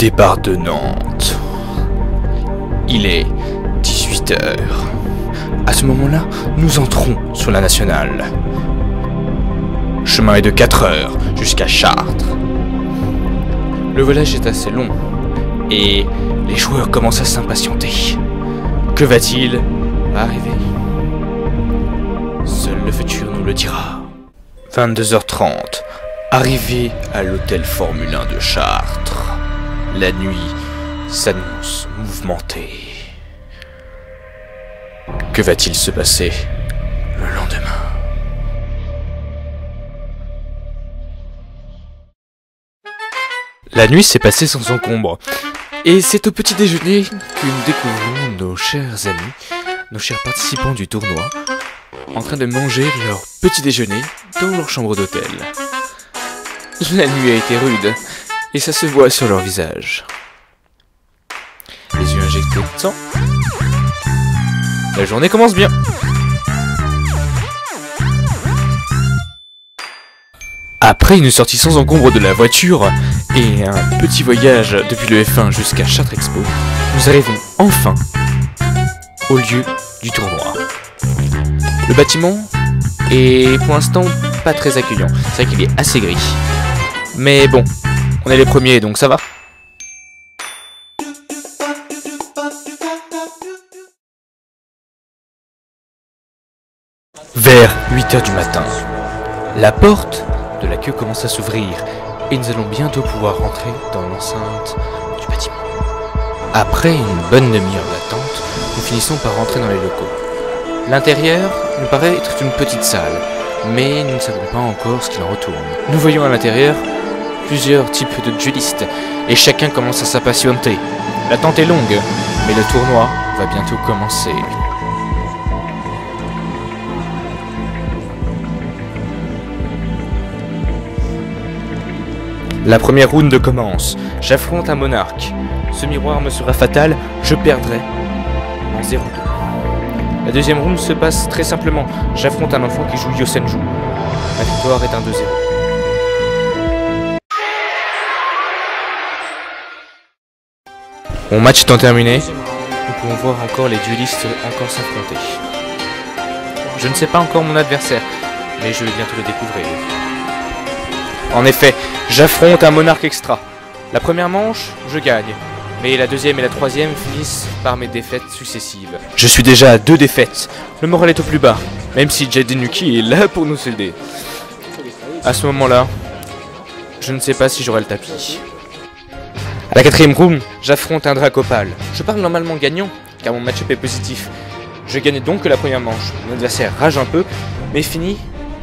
Départ de Nantes. Il est 18 h. À ce moment-là, nous entrons sur la nationale. Chemin est de 4 heures jusqu'à Chartres. Le voyage est assez long et les joueurs commencent à s'impatienter. Que va-t-il arriver? Seul le futur nous le dira. 22h30. Arrivé à l'hôtel Formule 1 de Chartres. La nuit s'annonce mouvementée. Que va-t-il se passer le lendemain? La nuit s'est passée sans encombre. Et c'est au petit déjeuner que nous découvrons nos chers amis, nos chers participants du tournoi, en train de manger leur petit déjeuner dans leur chambre d'hôtel. La nuit a été rude, et ça se voit sur leur visage. Les yeux injectés de sang. La journée commence bien. Après une sortie sans encombre de la voiture et un petit voyage depuis le F1 jusqu'à Chartres Expo, nous arrivons enfin au lieu du tournoi. Le bâtiment est pour l'instant pas très accueillant, c'est vrai qu'il est assez gris. Mais bon, on est les premiers donc ça va. Vers 8 h du matin, la porte de la queue commence à s'ouvrir et nous allons bientôt pouvoir rentrer dans l'enceinte du bâtiment. Après une bonne demi-heure d'attente, nous finissons par rentrer dans les locaux. L'intérieur nous paraît être une petite salle, mais nous ne savons pas encore ce qu'il en retourne. Nous voyons à l'intérieur plusieurs types de duellistes et chacun commence à s'impatienter. L'attente est longue, mais le tournoi va bientôt commencer. La première round commence. J'affronte un monarque. Ce miroir me sera fatal, je perdrai en 0-2. La deuxième round se passe très simplement. J'affronte un enfant qui joue Yosenju. La victoire est un 2-0. Mon match étant terminé, nous pouvons voir encore les duellistes encore s'affronter. Je ne sais pas encore mon adversaire, mais je vais bientôt le découvrir. En effet, j'affronte un monarque extra. La première manche, je gagne. Mais la deuxième et la troisième finissent par mes défaites successives. Je suis déjà à 2 défaites. Le moral est au plus bas, même si Jadenuki est là pour nous aider. À ce moment-là, je ne sais pas si j'aurai le tapis. À la quatrième round, j'affronte un Dracopal. Je pars normalement gagnant, car mon match-up est positif. Je gagne donc la première manche. Mon adversaire rage un peu, mais finit,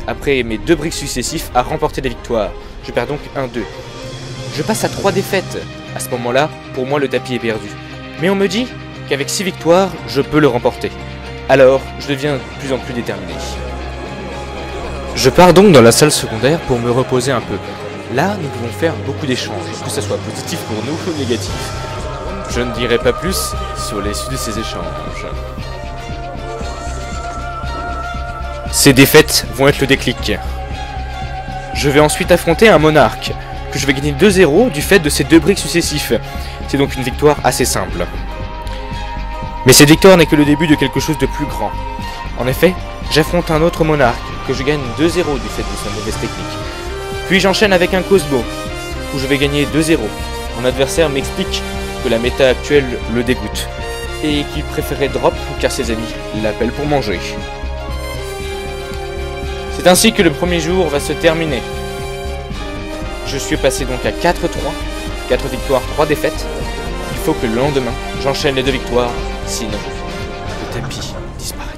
après mes 2 breaks successifs, à remporter la victoire. Je perds donc 1-2. Je passe à 3 défaites. À ce moment-là, pour moi, le tapis est perdu. Mais on me dit qu'avec 6 victoires, je peux le remporter. Alors, je deviens de plus en plus déterminé. Je pars donc dans la salle secondaire pour me reposer un peu. Là, nous pouvons faire beaucoup d'échanges, que ce soit positif pour nous ou négatif. Je ne dirai pas plus sur l'issue de ces échanges. Ces défaites vont être le déclic. Je vais ensuite affronter un monarque, que je vais gagner 2-0 du fait de ces 2 breaks successifs. C'est donc une victoire assez simple. Mais cette victoire n'est que le début de quelque chose de plus grand. En effet, j'affronte un autre monarque, que je gagne 2-0 du fait de sa mauvaise technique. Puis j'enchaîne avec un Cosmo, où je vais gagner 2-0. Mon adversaire m'explique que la méta actuelle le dégoûte, et qu'il préférait drop car ses amis l'appellent pour manger. C'est ainsi que le premier jour va se terminer. Je suis passé donc à 4-3, 4 victoires, 3 défaites. Il faut que le lendemain, j'enchaîne les 2 victoires, sinon le tapis disparaîtra.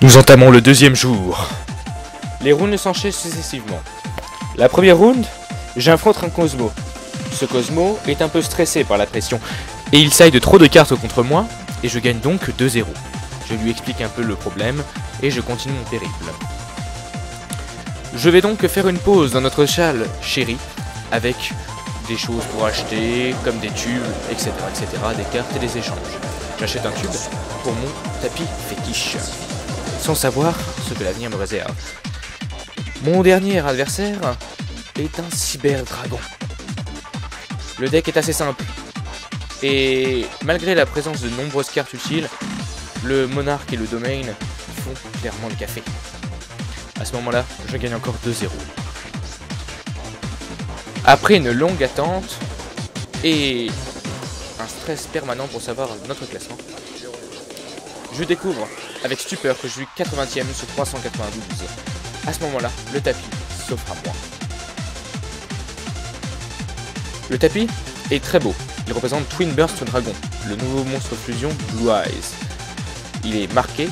Nous entamons le deuxième jour. Les rounds s'enchaînent successivement. La première round, j'affronte un Cosmo. Ce Cosmo est un peu stressé par la pression et il side trop de cartes contre moi et je gagne donc 2-0. Je lui explique un peu le problème et je continue mon périple. Je vais donc faire une pause dans notre salle chérie avec des choses pour acheter comme des tubes, etc., des cartes et des échanges. J'achète un tube pour mon tapis fétiche, sans savoir ce que l'avenir me réserve. Mon dernier adversaire est un cyberdragon. Le deck est assez simple, et malgré la présence de nombreuses cartes utiles, le monarque et le domain font clairement le café. À ce moment-là, je gagne encore 2-0. Après une longue attente et un stress permanent pour savoir notre classement, je découvre avec stupeur que je suis 80e sur 392. À ce moment-là, le tapis s'offre à moi. Le tapis est très beau. Il représente Twin Burst Dragon, le nouveau monstre fusion Blue Eyes. Il est marqué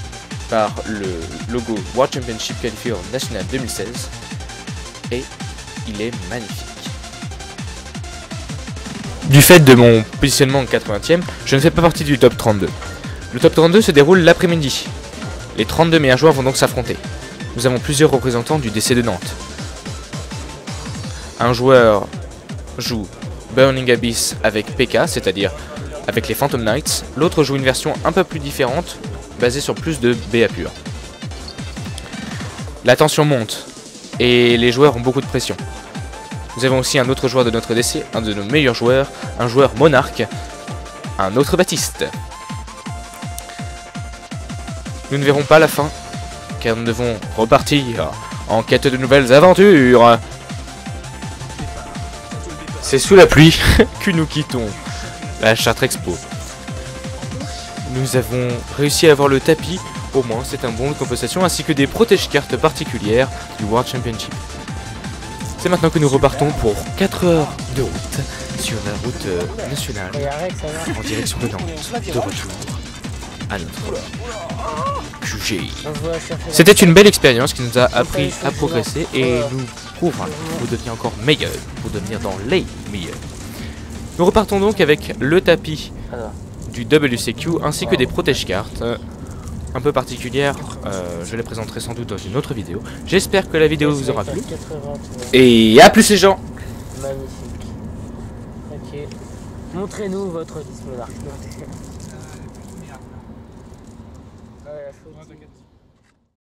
par le logo World Championship Qualifier National 2016 et il est magnifique. Du fait de mon positionnement en 80e, je ne fais pas partie du top 32. Le top 32 se déroule l'après-midi. Les 32 meilleurs joueurs vont donc s'affronter. Nous avons plusieurs représentants du DC de Nantes. Un joueur joue Burning Abyss avec PK, c'est-à-dire avec les Phantom Knights. L'autre joue une version un peu plus différente, basée sur plus de BA pur. La tension monte et les joueurs ont beaucoup de pression. Nous avons aussi un autre joueur de notre DC, un de nos meilleurs joueurs, un joueur monarque, un autre Baptiste. Nous ne verrons pas la fin, car nous devons repartir en quête de nouvelles aventures. C'est sous la pluie que nous quittons la Chartres Expo. Nous avons réussi à avoir le tapis, au moins c'est un bon lot de compensation, ainsi que des protège-cartes particulières du World Championship. C'est maintenant que nous repartons pour 4 heures de route sur la route nationale en direction de Nantes, de retour à notre QG. C'était une belle expérience qui nous a appris à progresser et nous prouvera pour devenir encore meilleur, pour devenir dans les meilleurs. Nous repartons donc avec le tapis du WCQ ainsi que des protège-cartes un peu particulières. Je les présenterai sans doute dans une autre vidéo. J'espère que la vidéo vous aura plu. Et à plus les gens. Magnifique. Ok. Montrez-nous votre disque monarque. Ouais,